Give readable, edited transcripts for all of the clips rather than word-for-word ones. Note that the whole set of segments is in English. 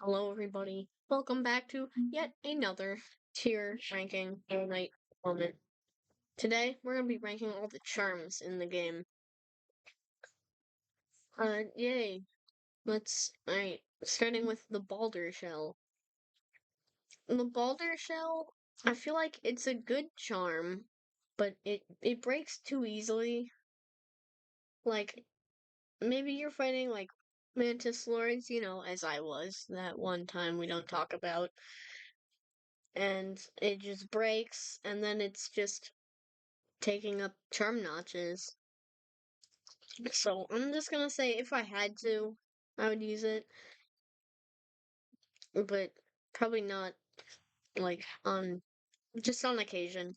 Hello, everybody. Welcome back to yet another tier ranking night moment. Today, we're going to be ranking all the charms in the game. Yay. Alright, starting with the Balder Shell. The Balder Shell, I feel like it's a good charm, but it breaks too easily. Like, maybe you're fighting, like, Mantis Lords, as I was that one time we don't talk about. And it just breaks, and then it's just taking up charm notches. So I'm just gonna say if I had to, I would use it, but probably not like on just on occasion.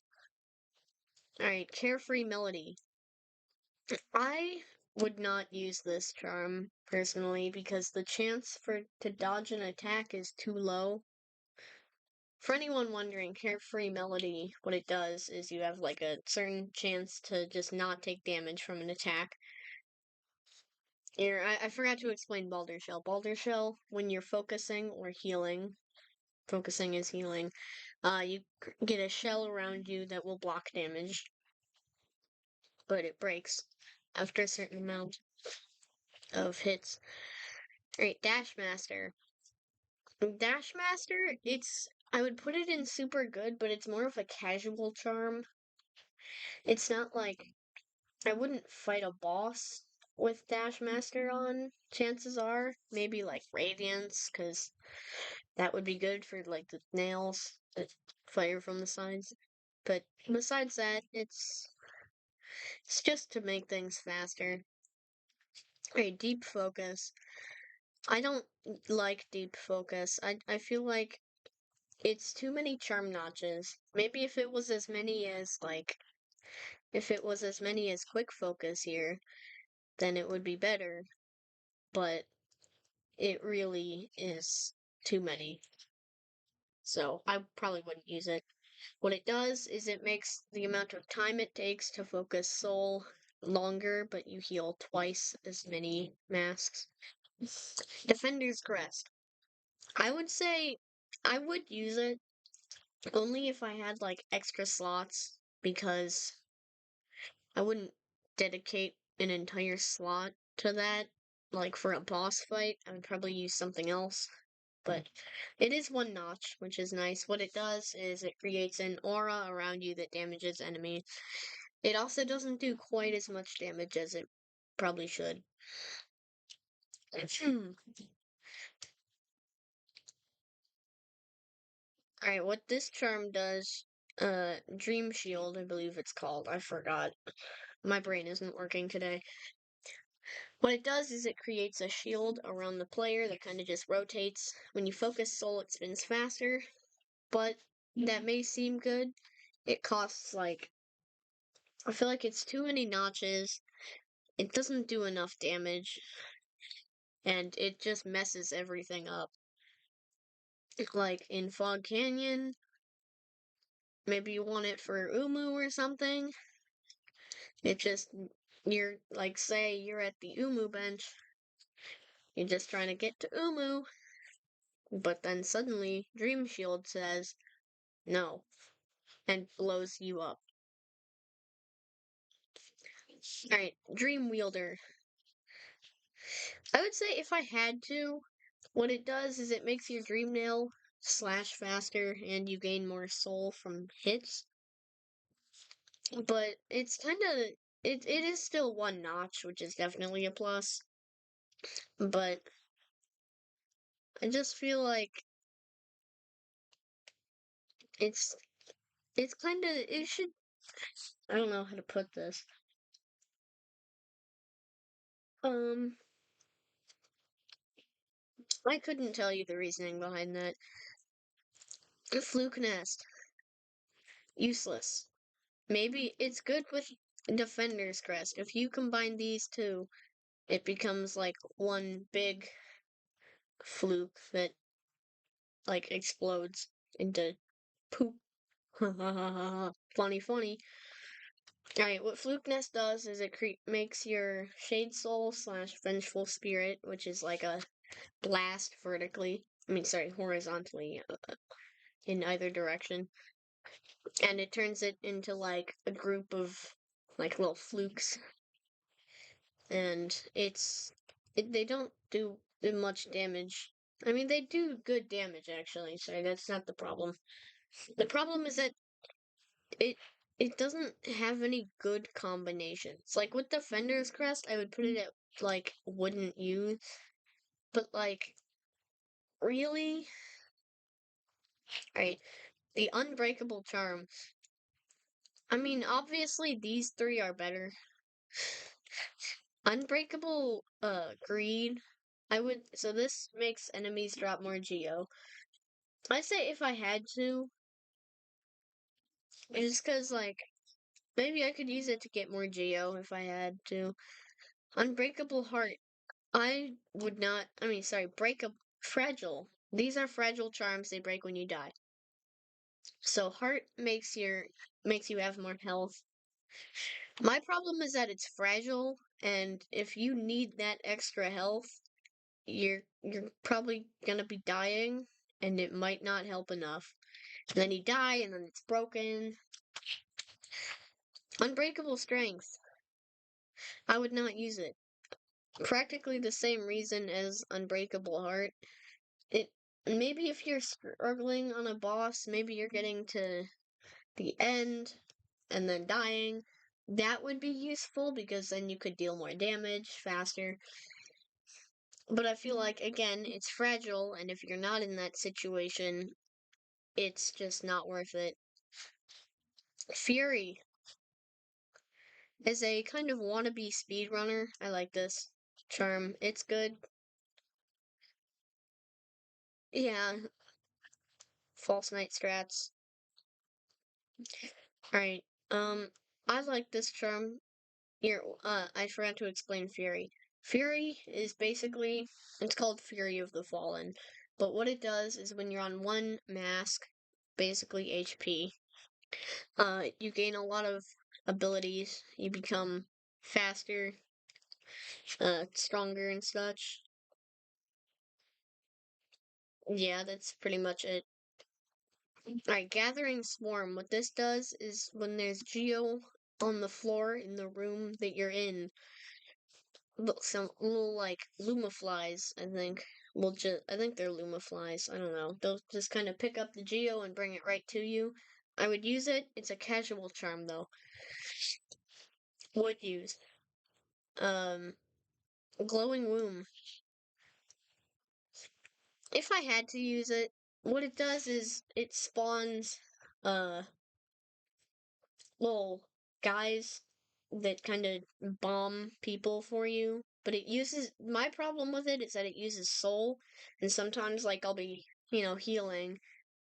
Alright, Carefree Melody. I would not use this charm personally because the chance for to dodge an attack is too low. For anyone wondering, Carefree Melody, what it does is you have like a certain chance to just not take damage from an attack. Here, I forgot to explain Balder Shell. Balder Shell, when you're focusing or healing, focusing is healing, you get a shell around you that will block damage, but it breaks after a certain amount of hits. Alright, Dash Master. Dash Master, I would put it in super good, but it's more of a casual charm. It's not like, I wouldn't fight a boss with Dash Master on, chances are. Maybe like Radiance, because that would be good for like the nails that fire from the sides. But besides that, it's just to make things faster. Alright, Deep Focus. I don't like Deep Focus. I feel like it's too many charm notches. Maybe if it was as many as Quick Focus here, then it would be better. But it really is too many. So I probably wouldn't use it. What it does is it makes the amount of time it takes to focus soul longer, but you heal twice as many masks. Defender's Crest. I would say I would use it only if I had like extra slots because I wouldn't dedicate an entire slot to that. Like for a boss fight, I would probably use something else. But it is one notch, which is nice. What it does is it creates an aura around you that damages enemies. It also doesn't do quite as much damage as it probably should. Alright, what this charm does, Dream Shield, I believe it's called. I forgot. My brain isn't working today. What it does is it creates a shield around the player that kind of just rotates. When you focus soul, it spins faster, but that may seem good. It costs like, I feel like it's too many notches. It doesn't do enough damage, and it just messes everything up. Like in Fog Canyon, maybe you want it for Umu or something. It just, you're like, say you're at the Umu bench, you're just trying to get to Umu, but then suddenly Dream Shield says no and blows you up. Alright, Dream Wielder. I would say if I had to, what it does is it makes your Dream Nail slash faster and you gain more soul from hits. But it's kind of, it is still one notch, which is definitely a plus. But I just feel like it's kind of, it should, I don't know how to put this. Um, I couldn't tell you the reasoning behind that. Fluke Nest. Useless. Maybe it's good with Defender's Crest. If you combine these two, it becomes like one big fluke that like explodes into poop. Funny, funny. Alright, what Fluke Nest does is it makes your Shade Soul slash Vengeful Spirit, which is like a blast vertically. I mean, sorry, horizontally in either direction. And it turns it into like a group of like little flukes. And they don't do much damage. I mean, they do good damage actually, so that's not the problem. The problem is that it it doesn't have any good combinations. Like with Defender's Crest, I would put it at like wouldn't use, but like really, right? The Unbreakable Charm. I mean, obviously these three are better. Unbreakable Greed. So this makes enemies drop more Geo. I'd say if I had to, it's because like maybe I could use it to get more Geo if I had to. Unbreakable Heart. I would not. I mean, sorry, Fragile. These are fragile charms. They break when you die. So Heart makes you have more health. My problem is that it's fragile, and if you need that extra health, you're probably gonna be dying, and it might not help enough. And then you die, and then it's broken. Unbreakable Strength. I would not use it. Practically the same reason as Unbreakable Heart. It maybe if you're struggling on a boss, maybe you're getting to the end and then dying, that would be useful because then you could deal more damage faster. But I feel like again, it's fragile, and if you're not in that situation, it's just not worth it. Fury is a kind of wannabe speedrunner. I like this charm. It's good. Yeah, false knight strats. Alright, I like this charm. Here, I forgot to explain Fury. Fury is basically, it's called Fury of the Fallen. But what it does is when you're on one mask, basically HP, you gain a lot of abilities. You become faster, stronger and such. Yeah, that's pretty much it. Alright, Gathering Swarm. What this does is when there's Geo on the floor in the room that you're in, some little like Lumaflies, I think. I think they're Lumaflies. I don't know. They'll just kind of pick up the Geo and bring it right to you. I would use it. It's a casual charm though. Would use. Um, Glowing Womb. If I had to use it, what it does is it spawns uh little guys that kind of bomb people for you. But it uses my problem with it is that it uses soul, and sometimes like I'll be healing,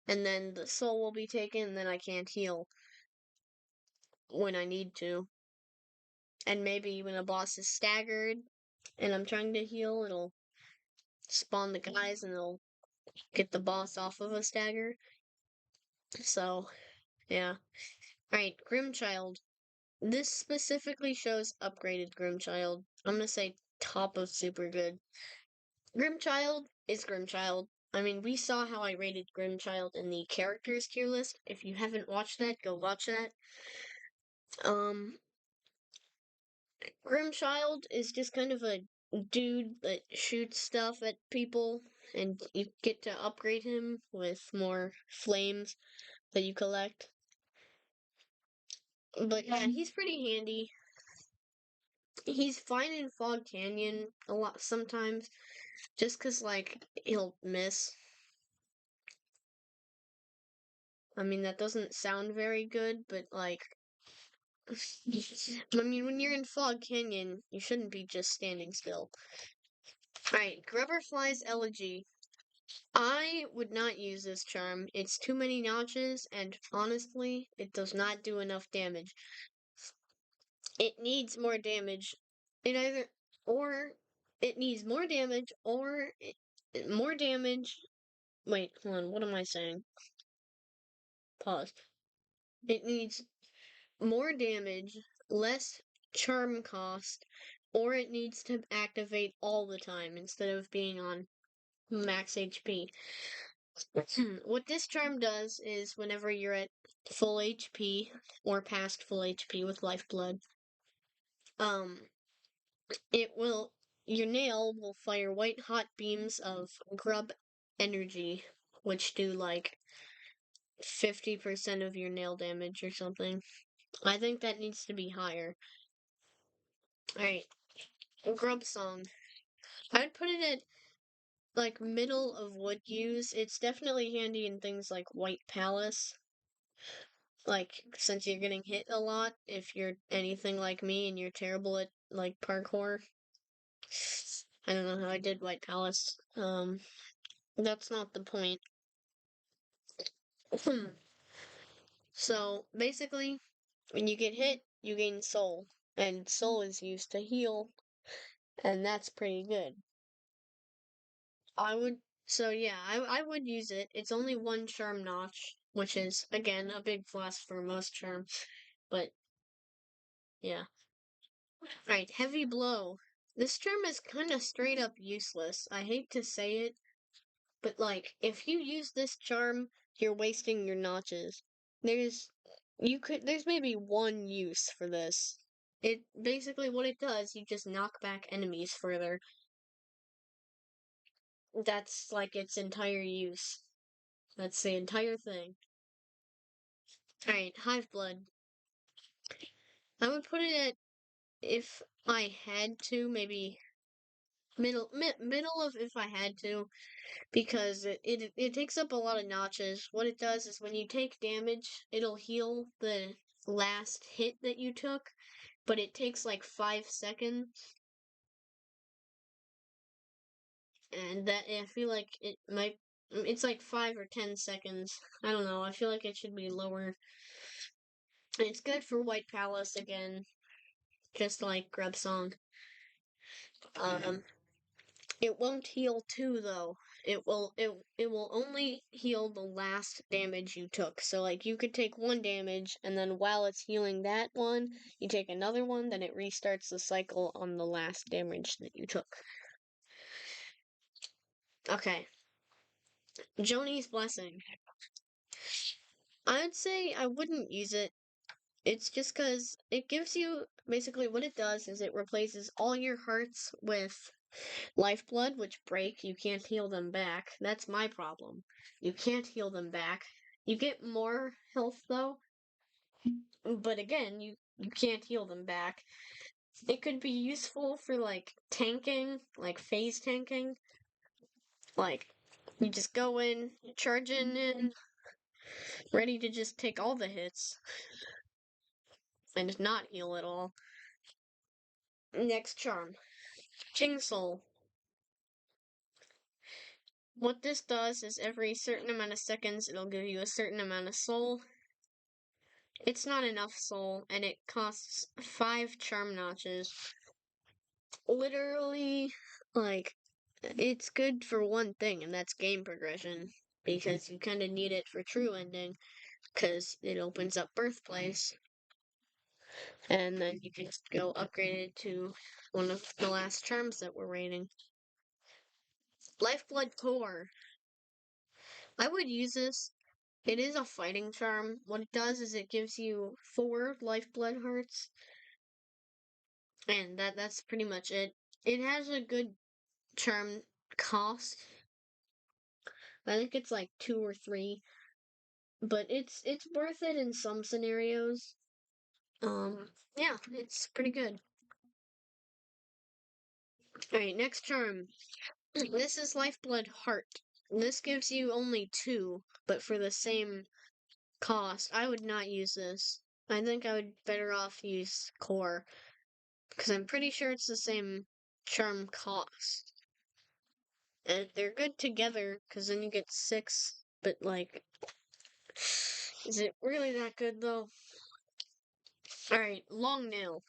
and then the soul will be taken, and then I can't heal when I need to. And maybe when a boss is staggered and I'm trying to heal, it'll spawn the guys and it'll get the boss off of a stagger. So yeah. Alright, Grimchild. This specifically shows upgraded Grimchild. I'm gonna say top of super good. Grimchild is Grimchild. I mean, we saw how I rated Grimchild in the characters tier list. If you haven't watched that, go watch that. Um, Grimchild is just kind of a dude that shoots stuff at people, and you get to upgrade him with more flames that you collect. But yeah, he's pretty handy. He's fine in Fog Canyon a lot sometimes, just 'cause like he'll miss. I mean, that doesn't sound very good, but like, I mean, when you're in Fog Canyon, you shouldn't be just standing still. Alright, Grubberfly's Elegy. I would not use this charm. It's too many notches, and honestly, it does not do enough damage. It needs more damage. It either, or it needs more damage, or more damage. Wait, hold on, what am I saying? Pause. It needs more damage, less charm cost, or it needs to activate all the time instead of being on max HP. What this charm does is whenever you're at full HP or past full HP with lifeblood, um, it will your nail will fire white hot beams of grub energy, which do like 50% of your nail damage or something. I think that needs to be higher. Alright, grub song. I would put it at like middle of wood use. It's definitely handy in things like White Palace. Like, since you're getting hit a lot, if you're anything like me and you're terrible at like parkour. I don't know how I did White Palace. That's not the point. So basically, when you get hit, you gain soul. And soul is used to heal, and that's pretty good. I would, so yeah, I would use it. It's only one charm notch, which is, again, a big plus for most charms. But yeah. Alright, heavy blow. This charm is kind of straight up useless. I hate to say it, but like, if you use this charm, you're wasting your notches. There's, there's maybe one use for this. It basically what it does, you just knock back enemies further. That's like its entire use. That's the entire thing. Alright, Hive Blood. I would put it at, if I had to, maybe middle of if I had to, because it takes up a lot of notches. What it does is when you take damage, it'll heal the last hit that you took, but it takes like 5 seconds, and that I feel like it might. It's like 5 or 10 seconds. I don't know. I feel like it should be lower. It's good for White Palace again, just like Grub Song. Um, it won't heal two though. It will only heal the last damage you took. So like you could take one damage and then while it's healing that one, you take another one, then it restarts the cycle on the last damage that you took. Okay. Joni's Blessing. I would say I wouldn't use it. It's just because it gives you basically what it does is it replaces all your hearts with lifeblood, which break. You can't heal them back. That's my problem. You can't heal them back. You get more health though, but again, you can't heal them back. It could be useful for like tanking, like phase tanking. Like you just go in, charge in, ready to just take all the hits and not heal at all. Next charm, King Soul. What this does is every certain amount of seconds, it'll give you a certain amount of soul. It's not enough soul, and it costs 5 charm notches. Literally, like, it's good for one thing, and that's game progression. Because you kind of need it for true ending, because it opens up birthplace. And then you can just go upgrade it to one of the last charms that we're rating. Lifeblood Core. I would use this. It is a fighting charm. What it does is it gives you 4 lifeblood hearts, and that's pretty much it. It has a good charm cost. I think it's like 2 or 3, but it's worth it in some scenarios. Yeah, it's pretty good. All right, next charm. This is Lifeblood Heart. This gives you only 2, but for the same cost. I would not use this. I think I would better off use Core because I'm pretty sure it's the same charm cost. And they're good together because then you get 6, but like, is it really that good though? Alright, Long Nail.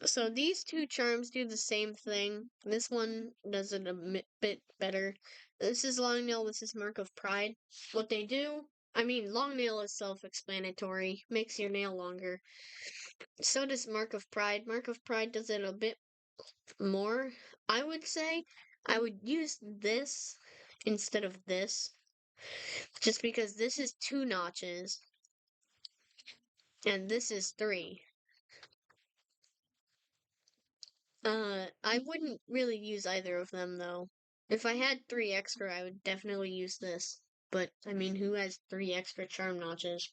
So these two charms do the same thing. This one does it a bit better. This is Long Nail, this is Mark of Pride. What they do, I mean, Long Nail is self-explanatory, makes your nail longer. So does Mark of Pride. Mark of Pride does it a bit more. I would say I would use this instead of this, just because this is 2 notches and this is 3. I wouldn't really use either of them though. If I had 3 extra, I would definitely use this. But, I mean, who has 3 extra charm notches?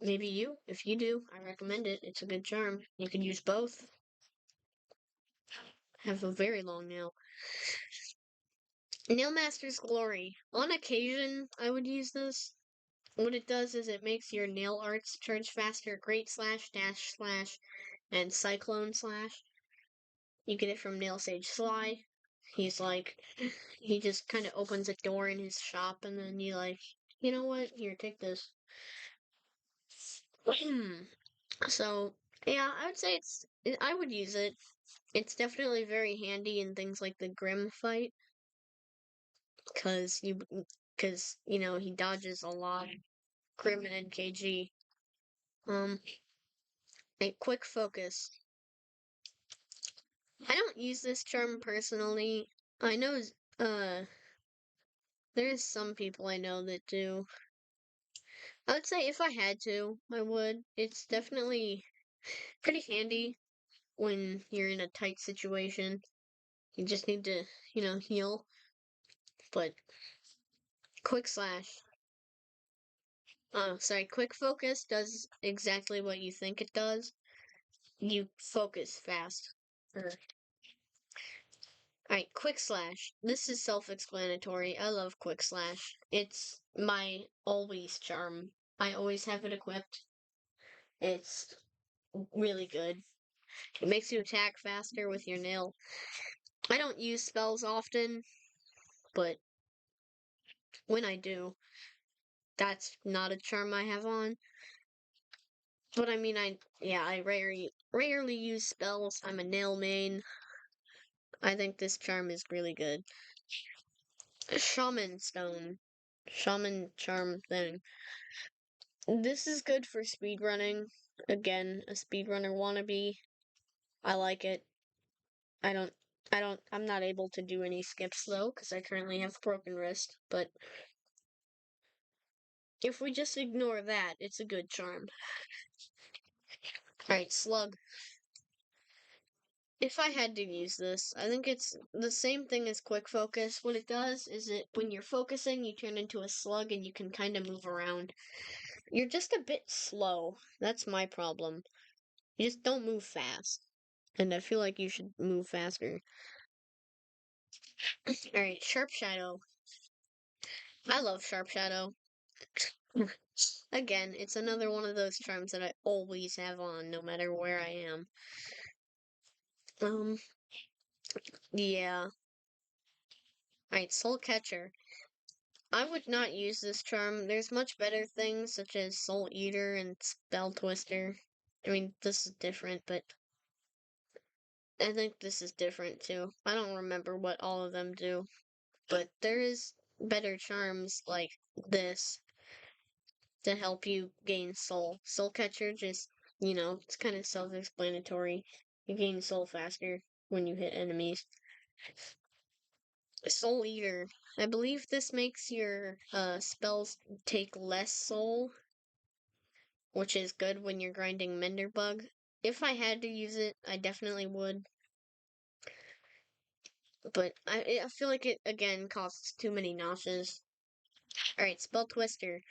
Maybe you. If you do, I recommend it. It's a good charm. You can use both. Have a very long nail. Nail Master's Glory. On occasion, I would use this. What it does is it makes your nail arts charge faster. Great Slash, Dash Slash, and Cyclone Slash. You get it from Nail Sage Sly. He's like, he just kind of opens a door in his shop, and then you like, you know what? Here, take this. So, yeah, I would say I would use it. It's definitely very handy in things like the Grim fight, cause you know he dodges a lot. Grim and NKG. Um, a quick focus. I don't use this charm personally. I know, there's some people I know that do. I would say if I had to, I would. It's definitely pretty handy when you're in a tight situation. You just need to, heal. But quick slash. Sorry, quick focus does exactly what you think it does. You focus fast. Alright, quick slash. This is self-explanatory. I love quick slash. It's my always charm. I always have it equipped. It's really good. It makes you attack faster with your nail. I don't use spells often, but when I do, that's not a charm I have on. But I mean, I rarely use spells. I'm a nail main. I think this charm is really good. Shaman Stone. Shaman charm thing. This is good for speedrunning. Again, a speedrunner wannabe. I like it. I don't, I'm not able to do any skips though, because I currently have broken wrist. But if we just ignore that, it's a good charm. Alright, Slug. If I had to use this, I think it's the same thing as quick focus. What it does is when you're focusing, you turn into a slug and you can kind of move around. You're just a bit slow. That's my problem. You just don't move fast. And I feel like you should move faster. Alright, Sharp Shadow. I love Sharp Shadow. Again, it's another one of those charms that I always have on, no matter where I am. Um, yeah. Alright, Soul Catcher. I would not use this charm. There's much better things, such as Soul Eater and Spell Twister. I mean, this is different, but I think this is different too. I don't remember what all of them do, but there is better charms like this to help you gain soul. Soul Catcher just, it's kind of self-explanatory. You gain soul faster when you hit enemies. Soul Eater. I believe this makes your spells take less soul, which is good when you're grinding Menderbug. If I had to use it, I definitely would. But I feel like it, again, costs too many notches. Alright, Spell Twister.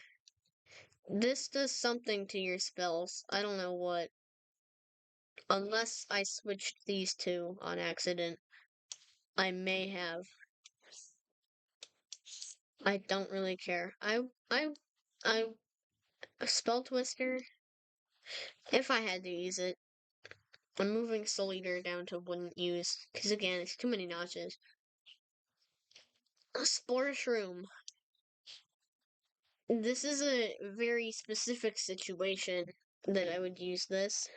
This does something to your spells. I don't know what. Unless I switched these two on accident. I may have. I don't really care. I, Spell Twister, if I had to use it, I'm moving Soul Eater down to wouldn't use. Because again, it's too many notches. Spore Shroom. This is a very specific situation that I would use this.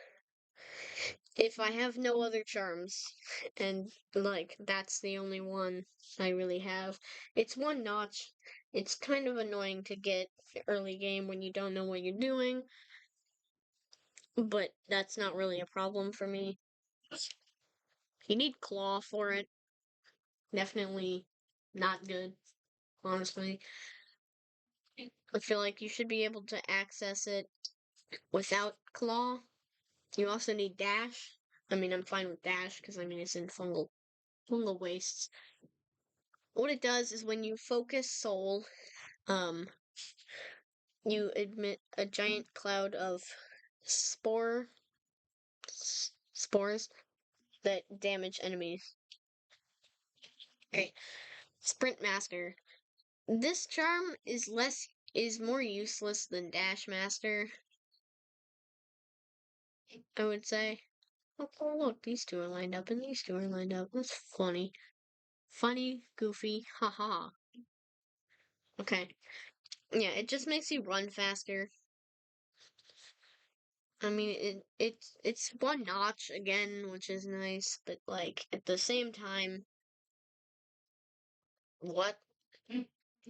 If I have no other charms, and like that's the only one I really have, it's 1 notch. It's kind of annoying to get early game when you don't know what you're doing, but that's not really a problem for me. You need claw for it. Definitely not good, honestly. I feel like you should be able to access it without claw. You also need dash. I mean, I'm fine with dash because I mean it's in fungal wastes. What it does is when you focus soul, um, you emit a giant cloud of spores that damage enemies. Okay, Sprint Master. This charm is more useless than Dash Master, I would say. Oh, look, these two are lined up and these two are lined up. That's funny. Funny, goofy, haha. Okay. Yeah, it just makes you run faster. I mean, it's one notch again, which is nice, but like at the same time, what?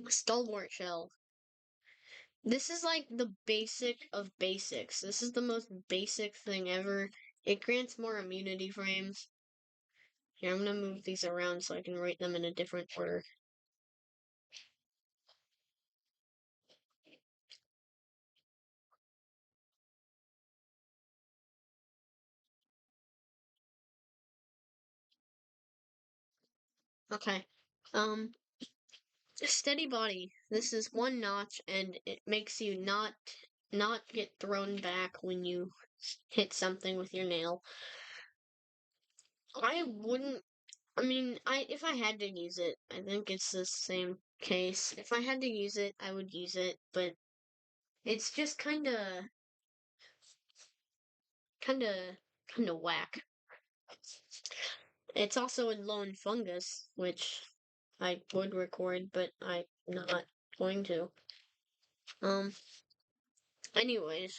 Stalwart Shell. This is like the basic of basics. This is the most basic thing ever. It grants more immunity frames. Here, I'm gonna move these around so I can write them in a different order. Okay. Um, Steady body. This is one notch, and it makes you not get thrown back when you hit something with your nail. I wouldn't. I mean, I if I had to use it, I think it's the same case. If I had to use it, I would use it, but it's just kinda, kinda whack. It's also in Lone Fungus, which I would record, but I'm not going to. Um, anyways,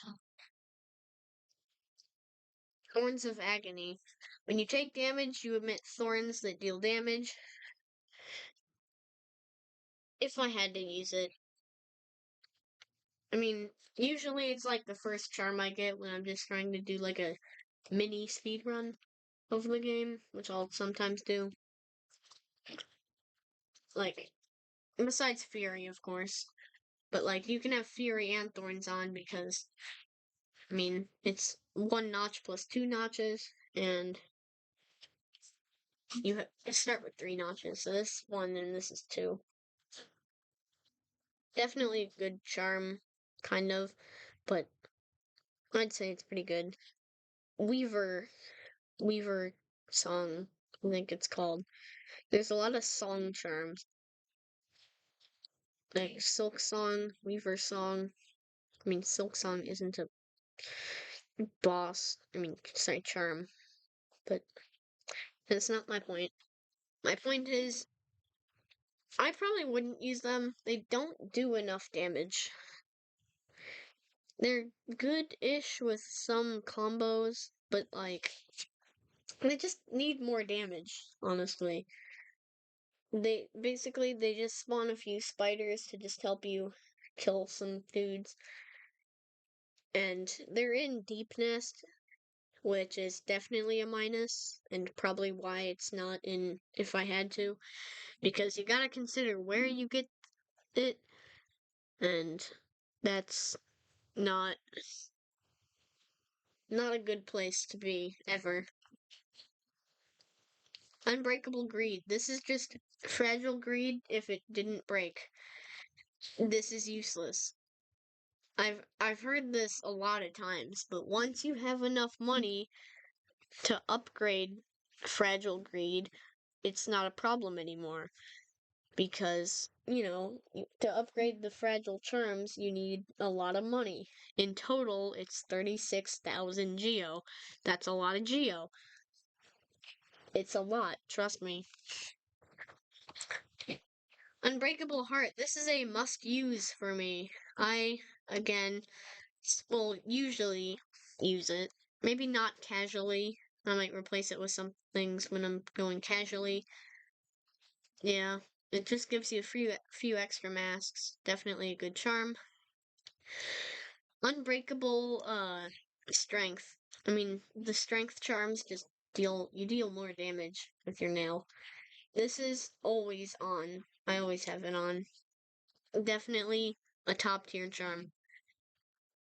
Thorns of Agony. When you take damage, you emit thorns that deal damage. If I had to use it, I mean, usually it's like the first charm I get when I'm just trying to do like a mini speed run of the game, which I'll sometimes do. Like, besides Fury, of course. But like, you can have Fury and Thorns on because, I mean, it's one notch plus two notches, and you start with three notches. So this is one and this is two. Definitely a good charm, kind of, but I'd say it's pretty good. Weaver, Weaver song, I think it's called. There's a lot of song charms, like Silk Song, Weaver Song. I mean, Silk Song isn't a boss. I mean, sorry, charm, but that's not my point. My point is, I probably wouldn't use them. They don't do enough damage. They're good-ish with some combos, but like, they just need more damage, honestly. They just spawn a few spiders to just help you kill some dudes. And they're in Deep Nest, which is definitely a minus, and probably why it's not in If I Had To, because you gotta consider where you get it, and that's not not a good place to be ever. Unbreakable Greed. This is just fragile greed if it didn't break. This is useless. I've heard this a lot of times, but once you have enough money to upgrade fragile greed, it's not a problem anymore. Because, to upgrade the fragile charms, you need a lot of money. In total, it's 36,000 geo. That's a lot of geo. It's a lot, trust me. Unbreakable Heart. This is a must use for me. I, again, will usually use it. Maybe not casually. I might replace it with some things when I'm going casually. Yeah, it just gives you a few extra masks. Definitely a good charm. Unbreakable strength. I mean, the strength charms just deal more damage with your nail. This is always on. I always have it on. Definitely a top tier charm.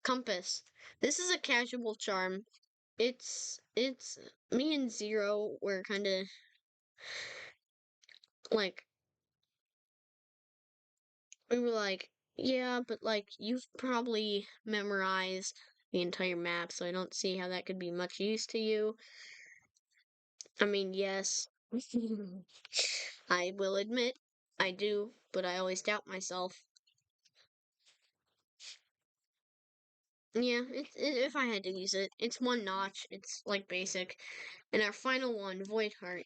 Compass. This is a casual charm. It's me and Zero were kind of like we were like, yeah, but like you've probably memorized the entire map, so I don't see how that could be much use to you. I mean, yes, I will admit I do, but I always doubt myself. Yeah, if I had to use it, it's one notch. It's like basic. And our final one, Void Heart.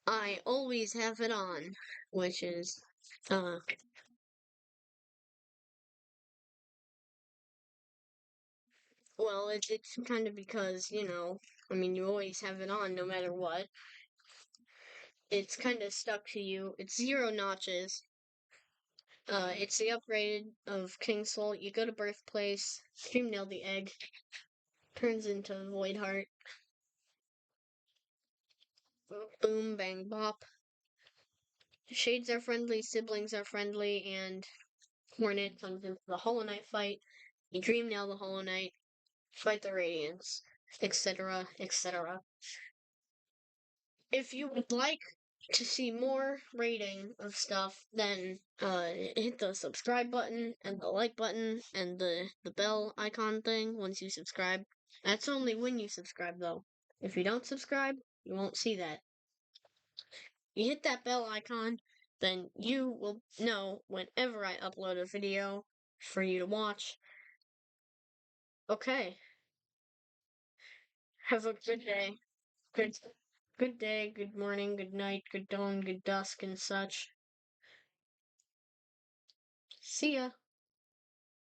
I always have it on, which is, uh, well, it's kind of because, I mean, you always have it on no matter what. It's kind of stuck to you. It's zero notches. It's the upgrade of King Soul. You go to Birthplace, Stream Nail the Egg, turns into Void Heart. Boom, bang, bop. Shades are friendly, siblings are friendly, and Hornet comes into the Hollow Knight fight. You Dream Nail the Hollow Knight, fight the Radiance, etc., etc. If you would like to see more rating of stuff, then hit the subscribe button and the like button and the bell icon thing once you subscribe. That's only when you subscribe though. If you don't subscribe, you won't see that. You hit that bell icon, then you will know whenever I upload a video for you to watch. Okay. Have a good day. Good good day, good morning, good night, good dawn, good dusk and such. See ya.